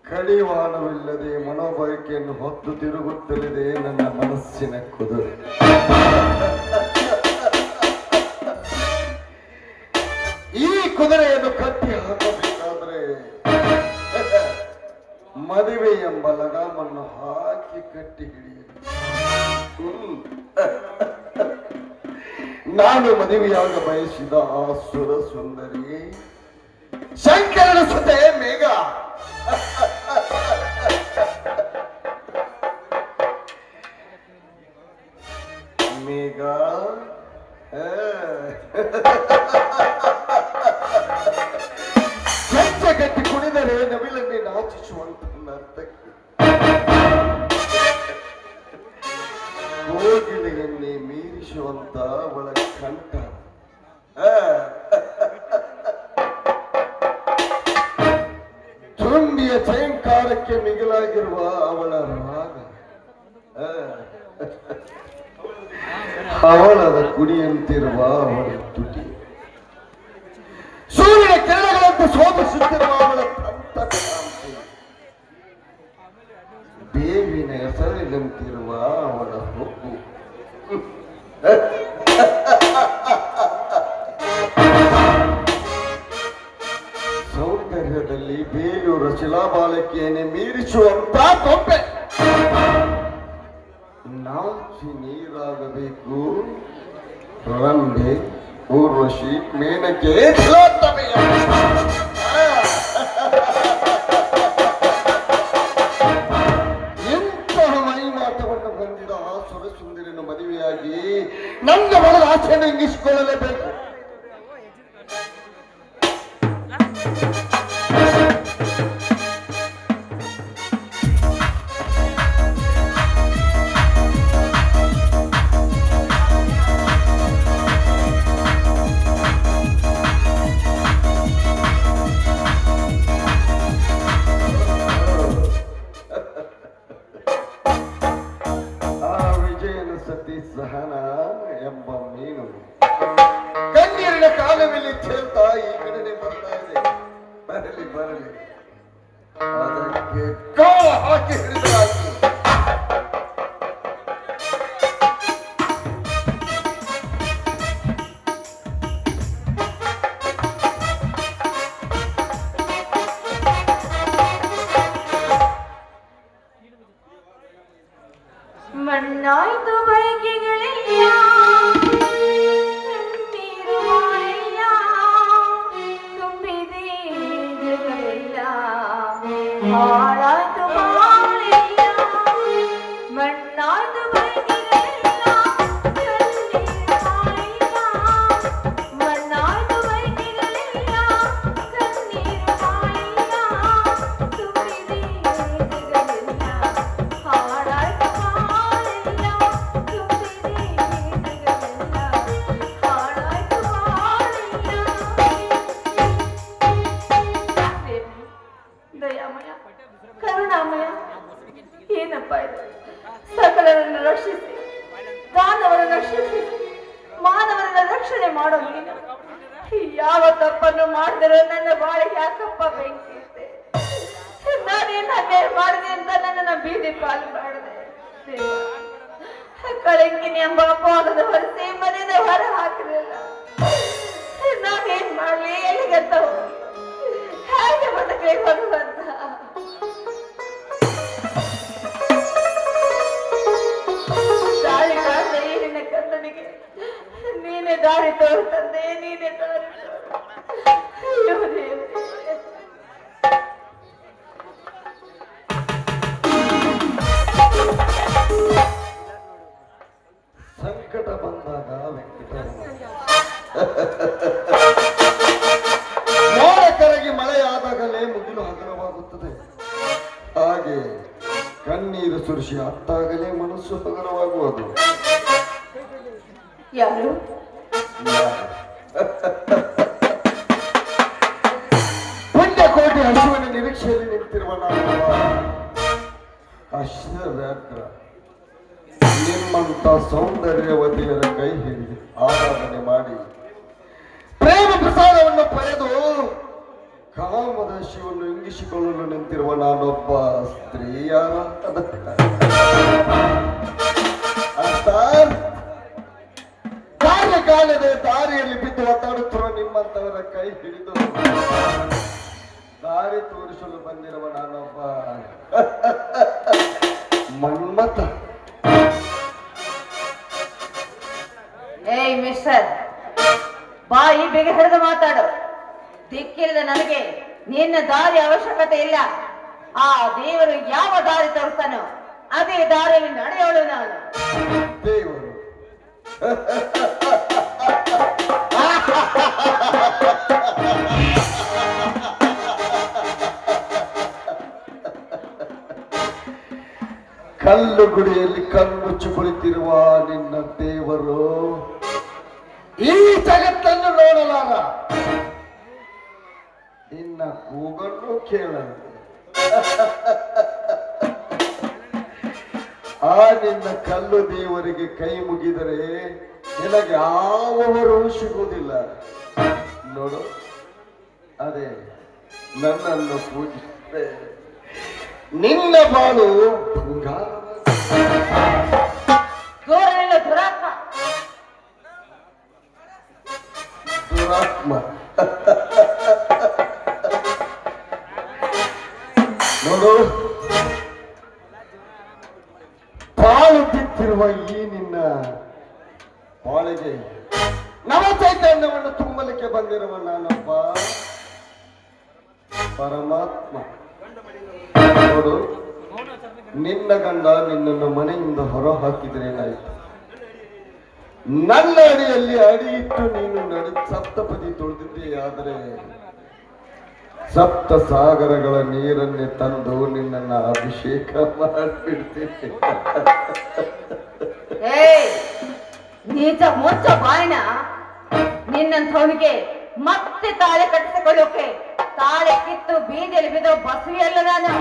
ಕಡಿವಾಣವಿಲ್ಲದೆ ಮನೋಬಯಕೆಯನ್ನು ಹೊತ್ತು ತಿರುಗುತ್ತಲಿದೆ ನನ್ನ ಮನಸ್ಸಿನ ಕುದುರೆ. ಈ ಕುದುರೆಯನ್ನು ಕಟ್ಟಿ ಹಾಕಬೇಕಾದ್ರೆ ಮದುವೆ ಎಂಬ ಲಗಾಮನ್ನು ಹಾಕಿ ಕಟ್ಟಿ ಹಿಡಿಯಲಿ. ನಾನು ಮದುವೆಯಾಗ ಬಯಸಿದ ಆ ಸುರ ಸುಂದರಿ ಶಂಕರನ ಸುತೆ ಮೇಘ. ಮೇಘ ಹೆಜ್ಜೆ ಕಟ್ಟಿ ಕುಣಿದರೆ ನವಿಲನ್ನೇ ನಾಚಿಸುವಂತ ಅರ್ಥಕ್ಕೆ ಕೋಗಿಲೆಯನ್ನೇ ಮೀರಿಸುವಂತ ಅವಳ ಕಂಠ. ತುಂಬಿಯ ಚೇಂಕಾರಕ್ಕೆ ಮಿಗಿಲಾಗಿರುವ ಅವಳ ರಾಗ, ಅವಳದ ಕುಡಿಯಂತಿರುವ ಅವಳ ತುಟಿ, ಸೂರ್ಯನ ಕಿರಣಗಳಂತೆ ಶೋಭಿಸುತ್ತಿರುವ ಅವಳ ತಂತಕಾಂತಿ, ಬೇವಿನ ಹೆಸರಿನಂತಿರುವ ಅವಳ ಹೊಕ್ಕು, ಸೌಂದರ್ಯದಲ್ಲಿ ಬೇಲೂರ ಶಿಲಾಬಾಲಕಿಯನ್ನೇ ಮೀರಿಸುವಂತ ಕೊಂಪೆ. ನಾಚಿ ನೀರಾಗಬೇಕು ರಂಭೆ, ಊರ್ವಶಿ, ಮೇನಕೆ, ತಿಲೋತ್ತಮೆಯ. ಎಂತಹ ಮೈಮಾಟವನ್ನು ಹೊಂದಿದ ಆ ಸುರಸುಂದರಿಯನ್ನು ಮದುವೆಯಾಗಿ ನನ್ನ ಮಗಳ ಆಸೆಯನ್ನು ಇಂಗಿಸಿಕೊಳ್ಳಲೇಬೇಕು. ಸಹನ ಎಂಬ ಮೀನು ಕಣ್ಣೀರಿನ ಕಾಲದಲ್ಲಿ ತೇಲ್ತಾ ಈ ಕಡೆ ಬರ್ತಾ ಇದೆ. ಬರಲಿ ಬರಲಿ, ಅದಕ್ಕೆ ಕಾಲ ಹಾಕಿ ಹಿಡಿದಾಕಿ. ಮಣ್ಣಾಯ್ತು ಬೈಕಿಗಳಿಲ್ಲ, ನೀರು ಮಾಡಿಲ್ಲ, ತುಂಬಿದೆ ಜಗವಿಲ್ಲ, ಹಾಳಾಯ್ತು ಬಾಳಿಲ್ಲ. ಮಣ್ಣಾಯ್ತು ಬೈಕಿಗಳಿಲ್ಲ, ನೀರು ಮಾಡಿಲ್ಲ, ಮಣ್ಣಾಯ್ತು ಬೈಕಿಗಳಿಲ್ಲ, ನೀರು ಮಾಡಿಲ್ಲ, ತುಂಬಿದೆ ಜಗವಿಲ್ಲ, ಹಾಳಾಯ್ತು ಕರುಣಾಮಯ. ಏನಪ್ಪ ಇದು? ಸಕಲರನ್ನು ರಕ್ಷಿಸಿ, ದಾನವರನ್ನು ರಕ್ಷಿಸಿ, ಮಾನವರನ್ನ ರಕ್ಷಣೆ ಮಾಡೋ ನೀನು ಯಾವ ತಪ್ಪನ್ನು ಮಾಡಿದರೆ ನನ್ನ ಬಾಳಿಗೆ ಯಾಕಪ್ಪ ಬೆಂಕಿ ಇಟ್ಟೆ? ನಾನೇನು ಅನ್ಯಾಯ ಮಾಡಿದೆ ಅಂತ ನನ್ನನ್ನು ಬೀದಿ ಪಾಲು ಮಾಡಿದೆ. ಕಳಂಕಿನಿ ಎಂಬ ಅಪವಾದದ ಹೊರಸಿ ಮನೆಯಿಂದ ಹೊರ ಹಾಕಲಿಲ್ಲ. ನಾನೇನ್ ಮಾಡ್ಲಿ? ಎಲ್ಲಿಗಂತ ಹೋಗಿ ಹೇಗೆ ಬದುಕಲಿ ಭಗವಂತ? ದಾರಿ ಕಾಣದ ಈ ನಿನ್ನ ಕಂದನಿಗೆ ನೀನೇ ದಾರಿ ತೋರು ತಂದೆ, ನೀನೇ ದಾರಿ ತೋರು. ಸಂಕಟ ಬಂದಾಗ ಮೋಡ ಕರಗಿ ಮಳೆಯಾದಾಗಲೇ ಮುಗಿಲು ಹಗುರವಾಗುತ್ತದೆ. ಹಾಗೆ ಕಣ್ಣೀರು ಸುರಿಸಿ ಅತ್ತಾಗಲೇ ಮನಸ್ಸು ಹಗುರವಾಗುವುದು. ಯಾರು? ಪುಣ್ಯಕೋಟಿ ಹಸುವಿನ ನಿರೀಕ್ಷೆಯಲ್ಲಿ ನಿಂತಿರುವ ನಾವು ಅಶ್ವವ್ಯಾಘ್ರ. ನಿಮ್ಮ ಶ್ರೀಮಂತ ಸೌಂದರ್ಯವತಿಯರ ಕೈ ಹಿಡಿದು ಆರಾಧನೆ ಮಾಡಿ ಪ್ರೇಮ ಪ್ರಸಾದವನ್ನು ಪಡೆದು ಕಾಮದ ಶಿವನ್ನು ಇಂಗಿಸಿಕೊಳ್ಳಲು ನಿಂತಿರುವ ನಾನೊಬ್ಬ ಸ್ತ್ರೀಯಾರ ಕಾರ್ಯಕಾಲದ ದಾರಿಯಲ್ಲಿ ಬಿದ್ದು ಒತ್ತಾಡುತ್ತಿರುವ ನಿಮ್ಮಂತವರ ಕೈ ಹಿಡಿದು ದಾರಿ ತೋರಿಸಲು ಬಂದಿರುವ ನಾನೊಬ್ಬ ಮನ್ಮಥ. ಏಯ್ ಮಿಸ್ಟರ್, ಬಾಯಿ ಬೇಗ ಹಿಡಿದು ಮಾತಾಡು. ದಿಕ್ಕಿಲ್ಲದ ನನಗೆ ನಿನ್ನ ದಾರಿ ಅವಶ್ಯಕತೆ ಇಲ್ಲ. ಆ ದೇವರು ಯಾವ ದಾರಿ ತೋರಿಸ್ತಾನೋ ಅದೇ ದಾರಿಯಲ್ಲಿ ನಡೆಯೋಳು ನಾನು. ದೇವರು ಕಲ್ಲು ಗುಡಿಯಲ್ಲಿ ಕಣ್ಮುಚ್ಚಿ ಕುಳಿತಿರುವ ನಿನ್ನ ದೇವರು ಈ ಜಗತ್ತನ್ನು ನೋಡಲಾರ, ನಿನ್ನ ಕೂಗನ್ನು ಕೇಳಲ್ಲ. ಆ ನಿನ್ನ ಕಲ್ಲು ದೇವರಿಗೆ ಕೈ ಮುಗಿದರೆ ನಿನಗೆ ಯಾವವರು ಸಿಗುವುದಿಲ್ಲ. ನೋಡು, ಅದೇ ನನ್ನನ್ನು ಪೂಜಿಸಿದ್ರೆ ನಿನ್ನ ಬಾಳು ಬಂಗಾರ. ದುರಾತ್ಮ ದುರಾತ್ಮ ನೋಡು, ಪಾಳು ಬಿತ್ತಿರುವ ಈ ನಿನ್ನ ಬಾಳಿಗೆ ನವ ಚೈತನ್ಯವನ್ನು ತುಂಬಲಿಕ್ಕೆ ಬಂದಿರುವ ನಾನೊಬ್ಬ ಪರಮಾತ್ಮ. ನೋಡು, ನಿನ್ನ ಗಂಡ ನಿನ್ನನ್ನು ಮನೆಯಿಂದ ಹೊರ ಹಾಕಿದ್ರೆ ಏನಾಯ್ತು? ನನ್ನ ಅಡಿಯಲ್ಲಿ ಅಡಿ ಇಟ್ಟು ನೀನು ಸಪ್ತಪದಿ ತೊಳೆದಿದ್ದೇ ಆದರೆ ಸಪ್ತ ಸಾಗರಗಳ ನೀರನ್ನೇ ತಂದು ನಿನ್ನನ್ನು ಅಭಿಷೇಕ ಮಾಡಿಬಿಡ್ತೀನಿ. ನೀಚ ಮೊಚ್ಚ ಬಾಯಿನ ನಿನ್ನಂಥವನಿಗೆ ಮತ್ತೆ ತಾಳೆ ಕಟ್ಟಿಸಿಕೊಳ್ಳೋಕೆ ತಾಳೆ ಕಿತ್ತು ಬೀದಿಯಲ್ಲಿ ಬಿದ್ದೋ ಬಸವಿ ಅಲ್ಲ ನಾನು.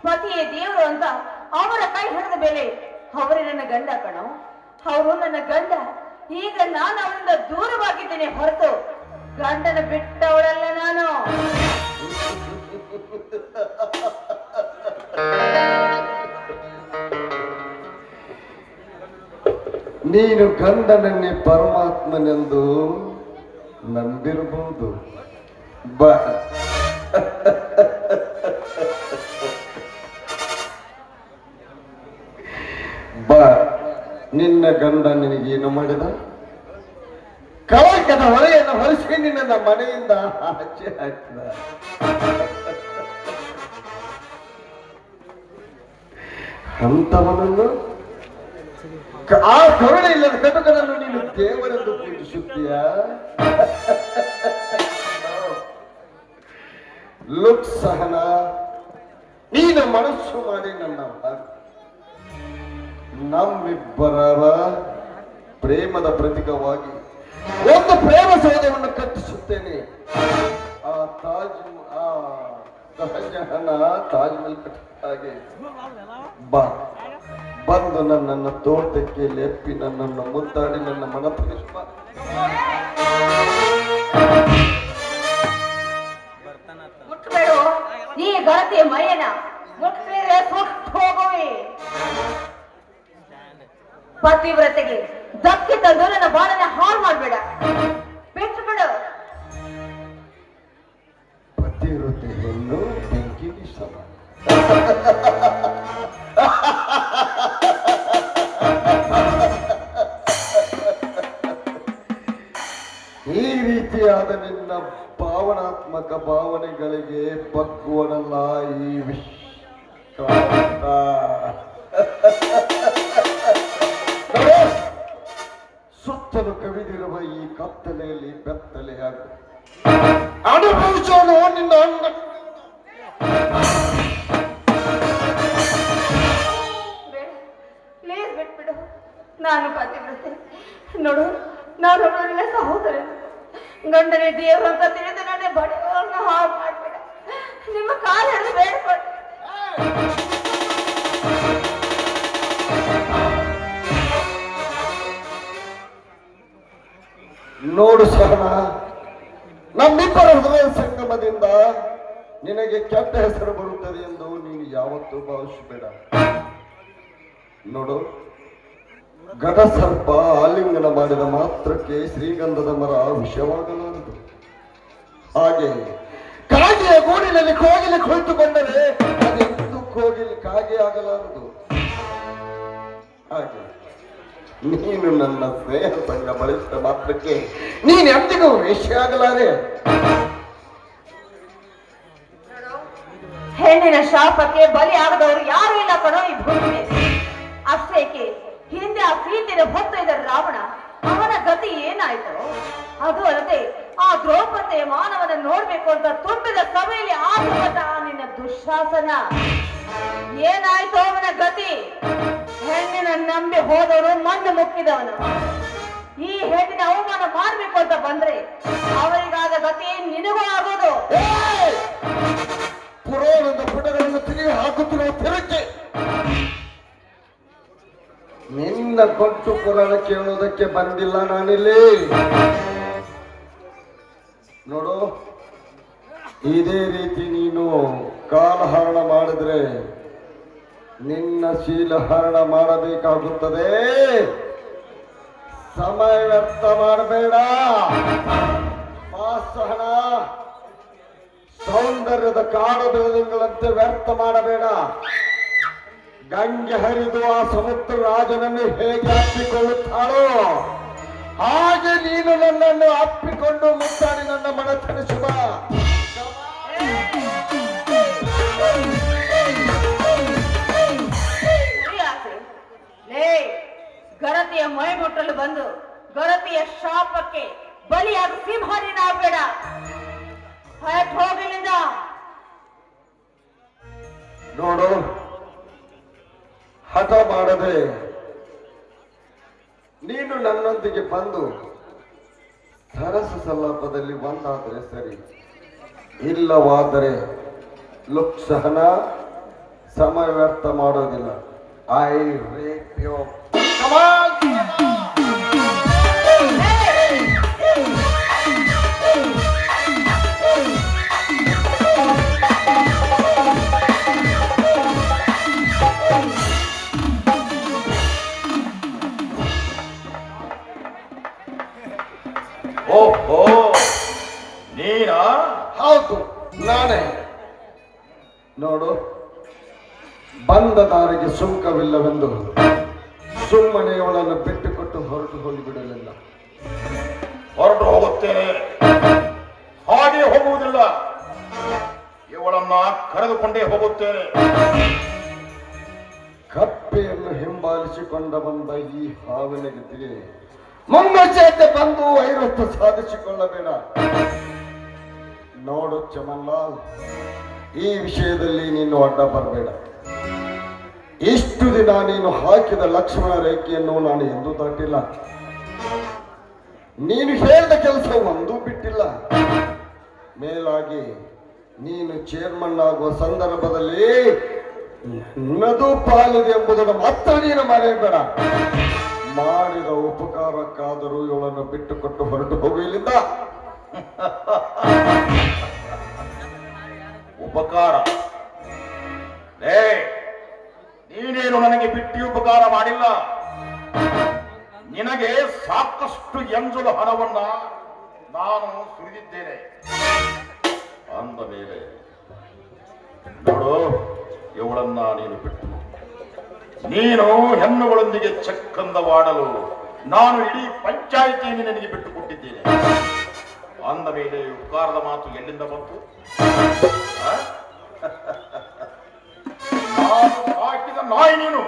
ಪತಿಯೇ ದೇವರು ಅಂತ ಅವರ ಕೈ ಹಿಡಿದ ಮೇಲೆ ಅವರೇ ನನ್ನ ಗಂಡ ಕಣೋ. ಅವರು ನನ್ನ ಗಂಡ. ಈಗ ನಾನು ಅವರಿಂದ ದೂರವಾಗಿದ್ದೇನೆ ಹೊರತು ಗಂಡನ ಬಿಟ್ಟವಳಲ್ಲ ನಾನು. ನೀನು ಗಂಡನನ್ನೇ ಪರಮಾತ್ಮನೆಂದು ನಂಬಿರಬಹುದು. ಬಾ ಬಾ, ನಿನ್ನ ಗಂಡ ನಿನಗೇನು ಮಾಡಿದ? ಕಳಕದ ಹೊಳೆಯನ್ನು ಹೊರಿಸಿ ನಿನ್ನ ಮನೆಯಿಂದ ಆಚೆ ಹಾಕಿದ. ಅಂತವನನ್ನು, ಆ ಕರುಣೆ ಇಲ್ಲದ ಕಟುಕನನ್ನು ನೀನು ದೇವರೆಂದು ಪೂಜಿಸುತ್ತೀಯ? ಲುಕ್ ಸಹನ, ನೀನು ಮನಸ್ಸು ಮಾಡಿ ನಮ್ಮಿಬ್ಬರ ಪ್ರೇಮದ ಪ್ರತೀಕವಾಗಿ ಒಂದು ಪ್ರೇಮ ಸೌಧವನ್ನು ಕಟ್ಟಿಸುತ್ತೇನೆ. ಆ ತಾಜ್ ಮಹಲ್ ಹಾಗೆ ಬಾ, ಬಂದು ನನ್ನನ್ನು ತೋಟಕ್ಕೆ ಲೆಪ್ಪಿ ನನ್ನನ್ನು ಮುದ್ದಾಡಿ ನನ್ನ ಮನ ತರಿಸುವ. ಮುಟ್ಟಬೇಡು ಈ ಗಣತಿಯ ಮೈಯನ, ಮುಟ್ಟಿದ್ರೆ ಸುಟ್ಟು ಹೋಗುವೆ. ಪತಿವ್ರತೆಗೆ ಧಕ್ಕೆ ತಂದು ನನ್ನ ಬಾಳನ್ನ ಹಾಳು ಮಾಡಬೇಡ, ಬಿಟ್ಟು ಬಿಡು. ಪತಿವ್ರತೆಯನ್ನು ಬೆಂಕಿಗೆ ಸಮ. ಈ ರೀತಿಯಾದ ನಿನ್ನ ಭಾವನಾತ್ಮಕ ಭಾವನೆಗಳಿಗೆ ಬಗ್ಗುವನಲ್ಲ ಈ ವಿಶ್ರಾಂತ. ಸುತ್ತಲೂ ಕವಿದಿರುವ ಈ ಕತ್ತಲೆಯಲ್ಲಿ ಬೆತ್ತಲೆಯಾಗ ಅನುಭವಿಸೋಣ ನಿನ್ನ ಅಣ್ಣ. ಪ್ಲೀಸ್ ಬಿಟ್ಬಿಡು, ನಾನು ಪತಿವ್ರತೆ. ನೋಡು, ನಾನು ಒಳ್ಳೆ ಸಹೋದರ, ಗಂಡನೇ ದೇವರು ಅಂತ ತಿಳಿದು ನನ್ನ ಬಡವರನ್ನ ಹಾಳು ಮಾಡ್ಬೇಡ. ನಿಮ್ಮ ಕಾಲ ಹಿಡಿದು ಬೇಡ್ಕೊಳ್ತೀನಿ. ನೋಡು ಸಹನ, ನಮ್ಮಿಬ್ಬರ ಹೃದಯ ಸಂಗಮದಿಂದ ನಿನಗೆ ಕೆಟ್ಟ ಹೆಸರು ಬರುತ್ತದೆ ಎಂದು ನೀನು ಯಾವತ್ತೂ ಭಾವಿಸಬೇಡ. ನೋಡು, ಘಟಸರ್ಪ ಆಲಿಂಗನ ಮಾಡಿದ ಮಾತ್ರಕ್ಕೆ ಶ್ರೀಗಂಧದ ಮರ ವಿಷವಾಗಲಾರದು. ಹಾಗೆ ಕಾಗೆಯ ಗೂಡಿನಲ್ಲಿ ಕೋಗಿಲೆ ಕುಳಿತುಕೊಂಡರೆ ಅದೆಂದು ಕೋಗಿಲೆ ಕಾಗೆ ಆಗಲಾರದು. ಹಾಗೆ ನೀನು ನನ್ನ ಸ್ನೇಹ ಸಂಘ ಬಳಸಿದ ಮಾತ್ರಕ್ಕೆ ನೀನು ಎಂದಿಗೂ ವೇಶ್ಯ ಆಗಲಾರೆ. ಹೆಣ್ಣಿನ ಶಾಪಕ್ಕೆ ಬಲಿ ಆಗದವರು ಯಾರು ಇಲ್ಲ ಕಣೋ ಈ ಭೂಮಿ ಮೇಲೆ. ಅಷ್ಟೇಕೆ ಹಿಂದೆ ಆ ಸೀತೆಯನ್ನು ಹೊತ್ತೊಯ್ದ ರಾವಣ, ಅವನ ಗತಿ ಏನಾಯ್ತು? ಅದು ಅಲ್ಲದೆ ಆ ದ್ರೌಪದಿ ಮಾನವನ ನೋಡ್ಬೇಕು ಅಂತ ತುಂಬಿದ ಸಭೆಯಲ್ಲಿ ಆಗುವಂತ ನಿನ್ನ ದುಶ್ಯಾಸನ ಏನಾಯ್ತು ಅವನ ಗತಿ? ಹೆಣ್ಣಿನ ನಂಬಿ ಹೋದವನು ಮಣ್ಣು ಮುಕ್ಕಿದವನು. ಈ ಹೆಣ್ಣಿನ ಅವಮಾನ ಮಾಡ್ಬೇಕು ಅಂತ ಬಂದ್ರೆ ಅವರಿಗಾದ ಗತಿ ನಿನಗೂ ಆಗೋದು. ಪುರಾಣದ ಪುಟಗಳನ್ನು ತಿರುಗಿ ಹಾಕುತ್ತಿರುವ ತಿರುಗಿ ನಿನ್ನ ಕೊಟ್ಟು ಪುರಾಣ ಕೇಳುವುದಕ್ಕೆ ಬಂದಿಲ್ಲ ನಾನಿಲ್ಲಿ. ನೋಡು, ಇದೇ ರೀತಿ ನೀನು ಕಾಲಹರಣ ಮಾಡಿದ್ರೆ ನಿನ್ನ ಶೀಲಹರಣ ಮಾಡಬೇಕಾಗುತ್ತದೆ. ಸಮಯ ವ್ಯರ್ಥ ಮಾಡಬೇಡ. ಸಹನ, ಸೌಂದರ್ಯದ ಕಾಡು ಬೆಳೆದಂಗಳಂತೆ ವ್ಯರ್ಥ ಮಾಡಬೇಡ. ಗಂಗೆ ಹರಿದು ಆ ಸಮುದ್ರ ರಾಜನನ್ನು ಹೇಗೆ ಅಪ್ಪಿಕೊಳ್ಳುತ್ತಾಳೋ ಹಾಗೆ ನೀನು ನನ್ನನ್ನು ಅಪ್ಪಿಕೊಂಡು ಮುತ್ತಾಡಿ ನನ್ನ ಮನತನಿಸುವ. ಗರತಿಯ ಮೈ ಮುಟ್ಟಲು ಬಂದು ಗರತಿಯ ಶಾಪಕ್ಕೆ ಬಲಿಯಾದ ಸಿಂಹಾರಿನ ಆಗಬೇಡ. ಹೋಗಲಿಂದ ನೋಡು, ಹಠ ಮಾಡದೆ ನೀನು ನನ್ನೊಂದಿಗೆ ಬಂದು ಸರಸ ಸಲ್ಲಾಪದಲ್ಲಿ ಒಂದಾದರೆ ಸರಿ, ಇಲ್ಲವಾದರೆ ಲುಕ್ಸಹನ ಸಮಯ ವ್ಯರ್ಥ ಮಾಡೋದಿಲ್ಲ. I rape you. ಓಹೋ, ನೀನಾ? ಹೌದು, ನಾನೇ. ನೋಡು, ಬಂದ ದಾರಿಗೆ ಸುಂಕವಿಲ್ಲವೆಂದು ಸುಮ್ಮನೆ ಅವಳನ್ನು ಬಿಟ್ಟುಕೊಟ್ಟು ಹೊರಟು ಹೋಗಿಬಿಡಲಿಲ್ಲ. ಹೊರಟು ಹೋಗುತ್ತೇನೆ, ಹಾಗೆ ಹೋಗುವುದಿಲ್ಲ. ಇವಳನ್ನ ಕರೆದುಕೊಂಡೇ ಹೋಗುತ್ತೇನೆ. ಕಪ್ಪೆಯನ್ನು ಹಿಂಬಾಲಿಸಿಕೊಂಡ ಬಂದ ಈ ಹಾವಿನ ಗತಿಗೆ ಮುಂಗಚೆಯಂತೆ ಬಂದು ಐರತ್ತು ಸಾಧಿಸಿಕೊಳ್ಳಬೇಡ. ನೋಡು ಚಮನ್ಲಾಲ್, ಈ ವಿಷಯದಲ್ಲಿ ನೀನು ಅಡ್ಡ ಬರಬೇಡ. ಇಷ್ಟು ದಿನ ನೀನು ಹಾಕಿದ ಲಕ್ಷ್ಮಣ ರೇಖೆಯನ್ನು ನಾನು ಎಂದೂ ದಾಟಿಲ್ಲ. ನೀನು ಹೇಳಿದ ಕೆಲಸ ಒಂದೂ ಬಿಟ್ಟಿಲ್ಲ. ಮೇಲಾಗಿ ನೀನು ಚೇರ್ಮನ್ ಆಗುವ ಸಂದರ್ಭದಲ್ಲಿ ನನ್ನದು ಪಾಲಿದೆ ಎಂಬುದನ್ನು ಮಾತ್ರ ನೀನು ಮರೆಯಬೇಡ. ಮಾಡಿದ ಉಪಕಾರಕ್ಕಾದರೂ ಇವಳನ್ನು ಬಿಟ್ಟುಕೊಟ್ಟು ಹೊರಟು ಹೋಗಲಿಲ್ಲ. ಉಪಕಾರ? ನೀನೇನು ನನಗೆ ಬಿಟ್ಟು ಉಪಕಾರ ಮಾಡಿಲ್ಲ. ನಿನಗೆ ಸಾಕಷ್ಟು ಎಂಜಲು ಹಣವನ್ನ ನಾನು ಸುರಿದಿದ್ದೇನೆ. ಅಂದ ಮೇಲೆ ನೋಡು, ಇವಳನ್ನ ನೀನು ಬಿಟ್ಟು ನೀನು ಹೆಣ್ಣುಗಳೊಂದಿಗೆ ಚಕ್ಕಂದವಾಡಲು ನಾನು ಇಡೀ ಪಂಚಾಯಿತಿಯನ್ನು ನಿನಗೆ ಬಿಟ್ಟು ಕೊಟ್ಟಿದ್ದೇನೆ. ಅಂದ ಮೇಲೆ ಉಪಕಾರದ ಮಾತು ಎಲ್ಲಿಂದ ಬಂತು? ನಾನು ಹಾಕಿದ ನಾಯಿ ನೀನು.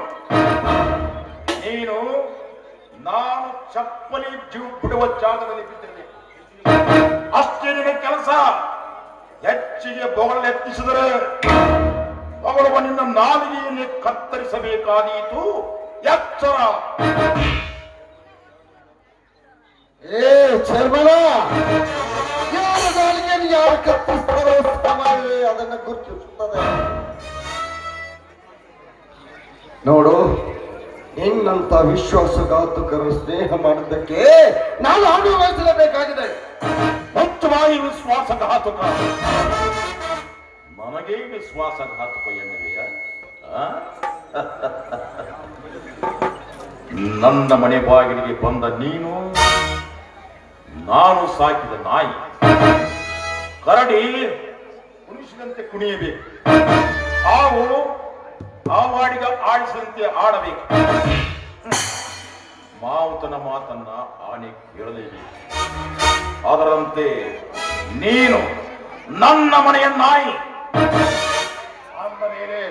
ನಾನು ಚಪ್ಪಲಿ ಜೀವ ಬಿಡುವ ಜಾಗದಲ್ಲಿ ಬಿದ್ದಿರಲಿ. ಅಷ್ಟೇ ನಿನ್ನ ಕೆಲಸ. ಹೆಚ್ಚಿಗೆ ಬೊಗಳು ಎತ್ತಿಸಿದರೆ ಅವಳುವ ನಿನ್ನ ನಾಲಿಗೆಯನ್ನೇ ಕತ್ತರಿಸಬೇಕಾದೀತು. ಎಚ್ಚರ. ಚರ್ಮಣ, ಯಾರ ನಾಲಿಗೆಯನ್ನು ಯಾರು ಕತ್ತರಿಸ್ತಾರೋ ಸಮಯವೇ ಅದನ್ನು ಗುರುತಿಸುತ್ತದೆ. ನೋಡು, ನಿನ್ನ ನಿನ್ನಂತ ವಿಶ್ವಾಸಘಾತುಕರು ಸ್ನೇಹ ಮಾಡಿದ್ದಕ್ಕೆ ನಾನು ಅನುಭವಿಸಲೇಬೇಕಾಗಿದೆ. ಮುಖ್ಯವಾಗಿ ವಿಶ್ವಾಸಘಾತುಕ. ನನಗೆ ವಿಶ್ವಾಸಘಾತುಕ ಎನ್ನುವೆಯ? ನನ್ನ ಮನೆ ಬಾಗಿಲಿಗೆ ಬಂದ ನೀನು, ನಾನು ಸಾಕಿದ ನಾಯಿ, ಕರಡಿ ಕುಣಿಸಿದಂತೆ ಕುಣಿಯಬೇಕು, ಹಾವು ಹಾವಾಡಿಗ ಆಡಿಸಿದಂತೆ ಆಡಬೇಕು, ಮಾವುತನ ಮಾತನ್ನ ಆಣೆ ಕೇಳಲೇಬೇಕು. ಅದರಂತೆ ನೀನು ನನ್ನ ಮನೆಯ ನಾಯಿ ಅಂದ ಮೇಲೆ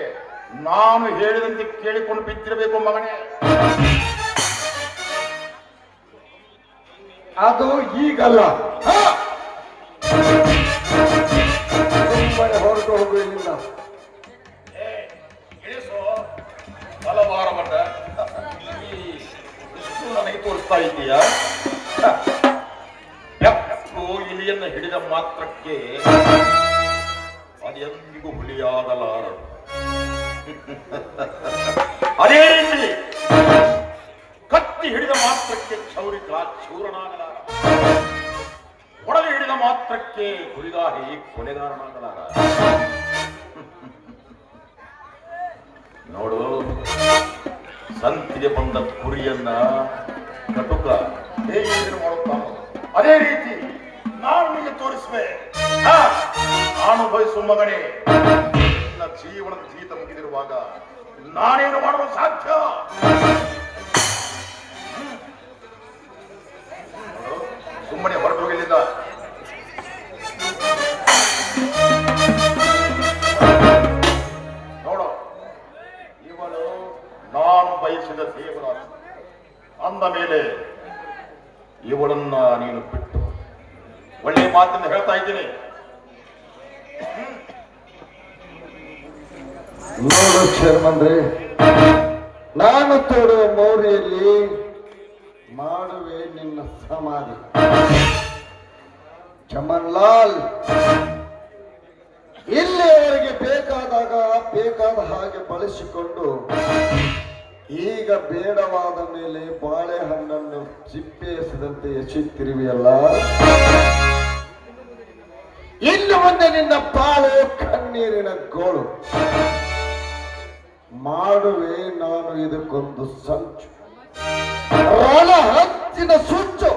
ನಾನು ಹೇಳಿದಂತೆ ಕೇಳಿಕೊಂಡು ಬಿದ್ದಿರಬೇಕು ಮಗನೇ. ಅದು ಈಗಲ್ಲ, ಸುಮ್ಮನೆ ಹೊರಟು ಹೋಗು ಇಲ್ಲಿಂದ. ಇಳಿಸೋ ಹಲವಾರ ಮಟ್ಟ ನನಗೆ ತೋರಿಸ್ತಾ ಇದ್ದೀಯಾ? ಬೆಕ್ಕು ಇಲಿಯನ್ನು ಹಿಡಿದ ಮಾತ್ರಕ್ಕೆ ಅದೆಂದಿಗೂ ಹುಲಿಯಾಗಲಾರದು. ಅದೇ ರೀತಿ ಕತ್ತಿ ಹಿಡಿದ ಮಾತ್ರಕ್ಕೆ ಕ್ಷೌರಿಕ ಚೂರನಾಗಲಾರ, ಒಡವೆ ಹಿಡಿದ ಮಾತ್ರಕ್ಕೆ ಗುರಿಗಾಹಿ ಕೊಲೆಗಾರನಾಗಲಾರ. ನೋಡು, ಸಂತಿಗೆ ಬಂದ ಕುರಿಯನ್ನ ಕಟುಕ ಹೇಗೆ ಮಾಡುತ್ತಾನೋ ಅದೇ ರೀತಿ ನಾನು ನಿಮಗೆ ತೋರಿಸುವೆ. ನಾನು ಬಯಸುವ ಮಗನೇ, ನಿನ್ನ ಜೀವನದ ಜೀತ ಮುಗಿದಿರುವಾಗ ನಾನೇನು ಮಾಡಲು ಸಾಧ್ಯ? ಸುಮ್ಮನೆ ಹೊರಟು ಹೋಗಲಿಲ್ಲ. ನೋಡು, ಇವಳು ನಾನು ಬಯಸಿದ ದೇವರ ಅಂದ ಮೇಲೆ ಇವಳನ್ನ ನೀನು ಬಿಟ್ಟು ಒಳ್ಳೆಯ ಮಾತನ್ನು ಹೇಳ್ತಾ ಇದ್ದೀನಿ. ನೋಡು ಶರ್ಮಂದ್ರೆ, ನಾನು ತೋಡುವ ಮೌರ್ಯಲ್ಲಿ ಮಾಡುವೆ ನಿನ್ನ ಸಮಾಧಿ. ಚಮನ್ ಲಾಲ್, ಇಲ್ಲಿಯವರೆಗೆ ಬೇಕಾದಾಗ ಬೇಕಾದ ಹಾಗೆ ಬಳಸಿಕೊಂಡು ಈಗ ಬೇಡವಾದ ಮೇಲೆ ಬಾಳೆಹಣ್ಣನ್ನು ಸಿಪ್ಪೆ ಎಸೆದಂತೆ ಎಸೆಯುತ್ತಿರುವೆಯಲ್ಲ, ಇನ್ನು ಮುಂದೆ ನಿನ್ನ ಬಾಳು ಕಣ್ಣೀರಿನ ಗೋಳು. ಮಾಡುವೆ ನಾನು ಇದಕ್ಕೊಂದು ಸಂಚು, ರಣ ಹತ್ತಿನ ಸುಚ್ಚು.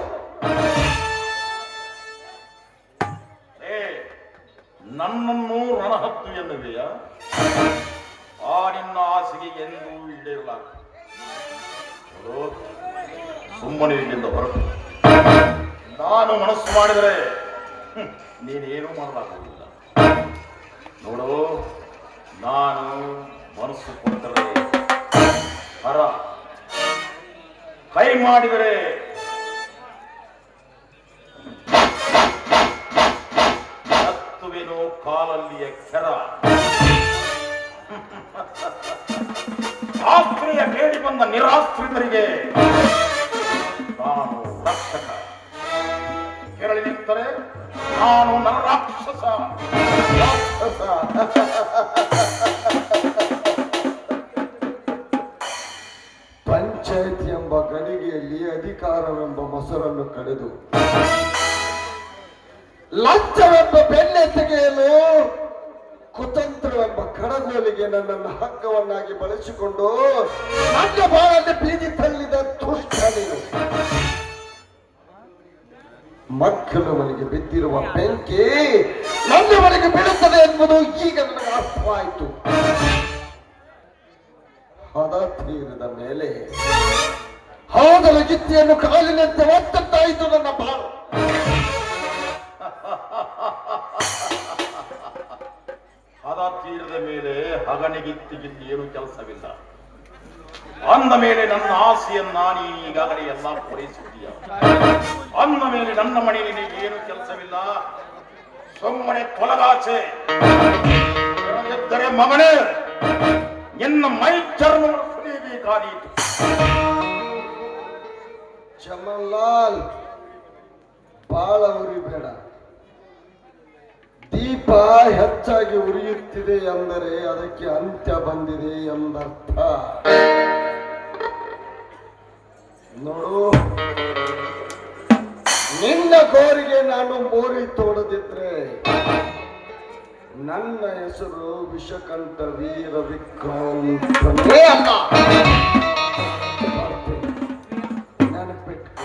ನನ್ನನ್ನು ರಣಹತ್ತು ಎನ್ನುವೆಯ? ಆ ನಿನ್ನ ಆಸೆಗೆ ಎಂದೂ ಈಡೇರಲಾಗ. ಸುಮ್ಮನೆ ಇಲ್ಲಿಂದ ಹೊರಟು. ನಾನು ಮನಸ್ಸು ಮಾಡಿದರೆ ನೀನೇನೂ ಮಾಡಲಾಗುವುದಿಲ್ಲ. ನೋಡು, ನಾನು ಮನಸ್ಸು ಕೊಟ್ಟರೆ ಹರ, ಕೈ ಮಾಡಿದರೆ ಹತ್ತುವೆನೋ ಕಾಲಲ್ಲಿಯ ಕೆರ. ಆಸ್ತ್ರೀಯ ಬೇಡಿ ಬಂದ ನಿರಾಶ್ರಿತರಿಗೆ ನಾನು ರಕ್ಷಕ, ಕೆರಳಿ ನಿಂತರೆ ನಾನು ನನ್ನ ರಾಕ್ಷಸ. ಪಂಚಾಯತಿ ಎಂಬ ಗಡಿಗೆಯಲ್ಲಿ ಅಧಿಕಾರವೆಂಬ ಮೊಸರನ್ನು ಕಡೆದು ಲಂಚವೆಂಬ ಬೆಣ್ಣೆ ತೆಗೆಯಲು ಕುತಂತ್ರವೆಂಬ ಕಡಗೋಲಿಗೆ ನನ್ನನ್ನು ಹಗ್ಗವನ್ನಾಗಿ ಬಳಸಿಕೊಂಡು ನನ್ನ ಬಾಳಲ್ಲಿ ಬೀದಿ ತಳ್ಳಿದ ದುಷ್ಟ ನೀನು. ಮಕ್ಕಳು ಮನೆಗೆ ಬಿದ್ದಿರುವ ಬೆಂಕಿ ನನ್ನ ಮನೆಗೆ ಬೀಳುತ್ತದೆ ಎಂಬುದು ಈಗ ನನಗೆ ಅರ್ಥವಾಯಿತು. ಹದ ತೀರಿದ ಮೇಲೆ ಹೋದಲ ಗಿತ್ತಿಯನ್ನು ಕಾಲಿನಂತೆ ಒತ್ತದ್ದಾಯಿತು ನನ್ನ ಬಾಳು. ಹದ ತೀರದ ಮೇಲೆ ಹಗಣಿಗಿತ್ತಿಗಿಲ್ಲಿ ಏನು ಕೆಲಸವಿಲ್ಲ ಅಂದ ಮೇಲೆ ನನ್ನ ಆಸೆಯನ್ನ ನೀನು ಈಗಾಗಲೇ ಎಲ್ಲ ಪೂರೈಸುತ್ತೀಯ. ಅಂದ ಮೇಲೆ ನನ್ನ ಮನೆಯಲ್ಲಿ ಏನು ಕೆಲಸವಿಲ್ಲ, ಸುಮ್ಮನೆ ತೊಲಗಾಚೆ. ಎದ್ದರೆ ಮಗನೇ, ನಿನ್ನ ಮೈ ಚರ್ಮವನ್ನು ಸುಲಿಯಬೇಕಾದೀತು. ಚಮನ್ಲಾಲ್, ಬಾಳ ಉರಿಬೇಡ. ದೀಪ ಹೆಚ್ಚಾಗಿ ಉರಿಯುತ್ತಿದೆ ಎಂದರೆ ಅದಕ್ಕೆ ಅಂತ್ಯ ಬಂದಿದೆ ಎಂದರ್ಥ. ನೋಡು, ನಿನ್ನ ಗೋರಿಗೆ ನಾನು ಮೋರಿ ತೋಡದಿದ್ರೆ ನನ್ನ ಹೆಸರು ವಿಷಕಂಠ ವೀರ ವಿಕ್ರಾಂತನೇ ಅಲ್ಲ. ನೆನಪಿಟ್ಟು